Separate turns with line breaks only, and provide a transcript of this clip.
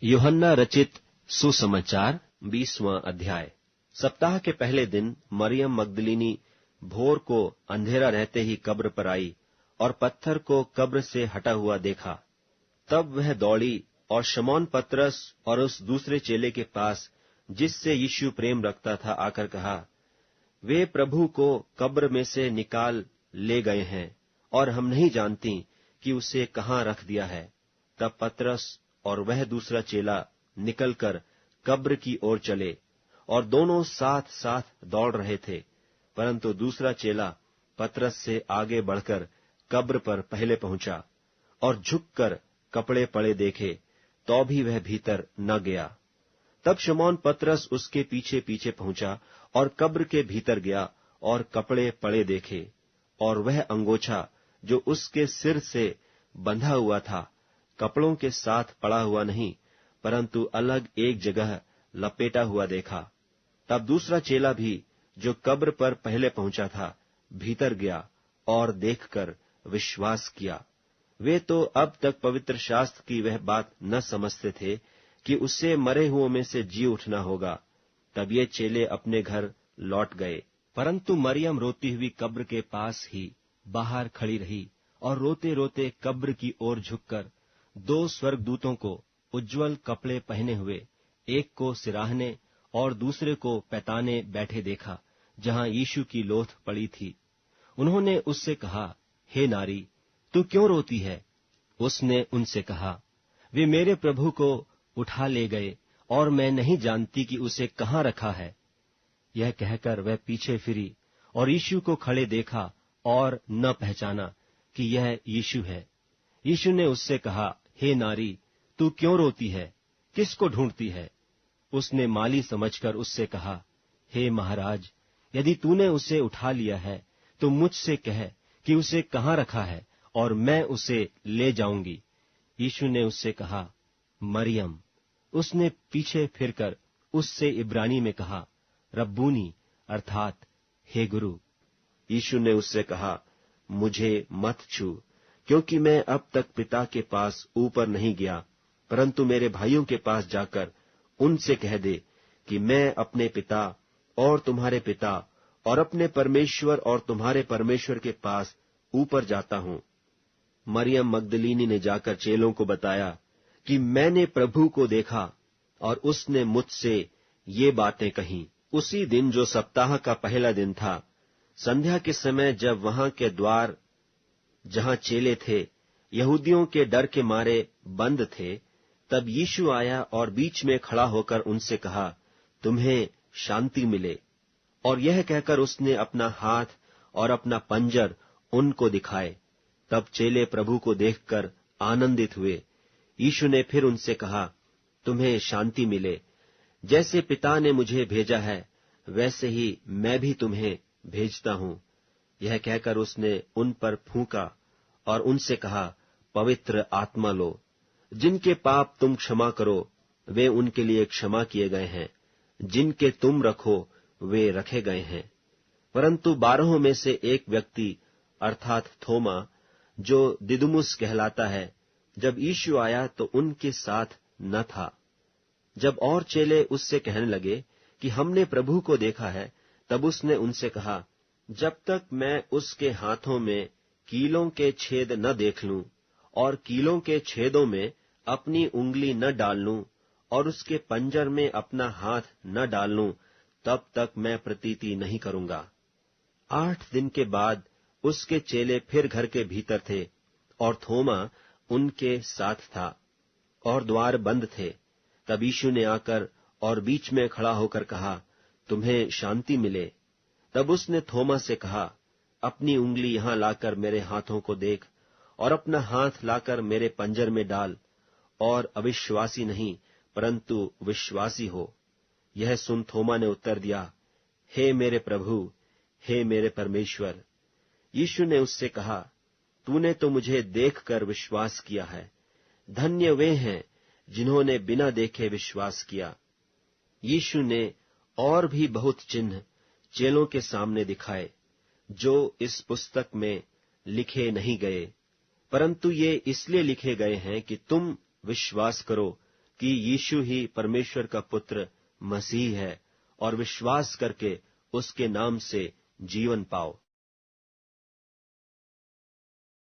यूहन्ना रचित सुसमाचार 20वां अध्याय। सप्ताह के पहले दिन मरियम मगदलीनी भोर को अंधेरा रहते ही कब्र पर आई और पत्थर को कब्र से हटा हुआ देखा। तब वह दौड़ी और शमौन पतरस और उस दूसरे चेले के पास जिससे यीशु प्रेम रखता था आकर कहा, वे प्रभु को कब्र में से निकाल ले गए हैं और हम नहीं जानती कि उसे कहाँ रख दिया है। तब पतरस और वह दूसरा चेला निकलकर कब्र की ओर चले और दोनों साथ साथ दौड़ रहे थे, परंतु दूसरा चेला पतरस से आगे बढ़कर कब्र पर पहले पहुंचा और झुककर कपड़े पड़े देखे, तो भी वह भीतर न गया। तब शमौन पतरस उसके पीछे पीछे पहुंचा और कब्र के भीतर गया और कपड़े पड़े देखे, और वह अंगोछा जो उसके सिर से बंधा हुआ था कपड़ों के साथ पड़ा हुआ नहीं, परंतु अलग एक जगह लपेटा हुआ देखा। तब दूसरा चेला भी जो कब्र पर पहले पहुंचा था भीतर गया और देखकर विश्वास किया। वे तो अब तक पवित्र शास्त्र की वह बात न समझते थे कि उससे मरे हुओं में से जी उठना होगा। तब ये चेले अपने घर लौट गए, परंतु मरियम रोती हुई कब्र के पास ही बाहर खड़ी रही और रोते रोते कब्र की ओर झुककर दो स्वर्गदूतों को उज्ज्वल कपड़े पहने हुए, एक को सिराहने और दूसरे को पैताने बैठे देखा, जहां यीशु की लोथ पड़ी थी। उन्होंने उससे कहा, हे नारी, तू क्यों रोती है? उसने उनसे कहा, वे मेरे प्रभु को उठा ले गए और मैं नहीं जानती कि उसे कहाँ रखा है। यह कहकर वह पीछे फिरी और यीशु को खड़े देखा और न पहचाना कि यह यीशु है। यीशु ने उससे कहा, हे नारी, तू क्यों रोती है? किसको ढूंढती है? उसने माली समझकर उससे कहा, हे महाराज, यदि तूने उसे उठा लिया है तो मुझसे कह कि उसे कहाँ रखा है और मैं उसे ले जाऊंगी। यीशु ने उससे कहा, मरियम। उसने पीछे फिरकर उससे इब्रानी में कहा, रब्बूनी, अर्थात हे गुरु। यीशु ने उससे कहा, मुझे मत छू, क्योंकि मैं अब तक पिता के पास ऊपर नहीं गया, परंतु मेरे भाइयों के पास जाकर उनसे कह दे कि मैं अपने पिता और तुम्हारे पिता और अपने परमेश्वर और तुम्हारे परमेश्वर के पास ऊपर जाता हूं। मरियम मगदलीनी ने जाकर चेलों को बताया कि मैंने प्रभु को देखा और उसने मुझसे ये बातें कहीं। उसी दिन जो सप्ताह का पहला दिन था, संध्या के समय, जब वहां के द्वार जहां चेले थे यहूदियों के डर के मारे बंद थे, तब यीशु आया और बीच में खड़ा होकर उनसे कहा, तुम्हें शांति मिले। और यह कहकर उसने अपना हाथ और अपना पंजर उनको दिखाए। तब चेले प्रभु को देखकर आनंदित हुए। यीशु ने फिर उनसे कहा, तुम्हें शांति मिले। जैसे पिता ने मुझे भेजा है वैसे ही मैं भी तुम्हें भेजता हूं। यह कहकर उसने उन पर फूंका और उनसे कहा, पवित्र आत्मा लो। जिनके पाप तुम क्षमा करो वे उनके लिए क्षमा किए गए हैं, जिनके तुम रखो वे रखे गए हैं। परंतु 12 में से एक व्यक्ति अर्थात थोमा, जो दिदुमुस कहलाता है, जब यीशु आया तो उनके साथ न था। जब और चेले उससे कहने लगे कि हमने प्रभु को देखा है, तब उसने उनसे कहा, जब तक मैं उसके हाथों में कीलों के छेद न देख लूं और कीलों के छेदों में अपनी उंगली न डाल लूं और उसके पंजर में अपना हाथ न डाल लूं, तब तक मैं प्रतीति नहीं करूंगा। 8 दिन के बाद उसके चेले फिर घर के भीतर थे और थोमा उनके साथ था और द्वार बंद थे। तब यीशु ने आकर और बीच में खड़ा होकर कहा, तुम्हें शांति मिले। तब उसने थोमा से कहा, अपनी उंगली यहां लाकर मेरे हाथों को देख और अपना हाथ लाकर मेरे पंजर में डाल और अविश्वासी नहीं परंतु विश्वासी हो। यह सुन थोमा ने उत्तर दिया, हे मेरे प्रभु, हे मेरे परमेश्वर। यीशु ने उससे कहा, तूने तो मुझे देखकर विश्वास किया है। धन्य वे हैं जिन्होंने बिना देखे विश्वास किया। यीशु ने और भी बहुत चिन्ह चेलों के सामने दिखाए, जो इस पुस्तक में लिखे नहीं गए, परंतु ये इसलिए लिखे गए हैं कि तुम विश्वास करो कि यीशु ही परमेश्वर का पुत्र मसीह है और विश्वास करके उसके नाम से जीवन पाओ।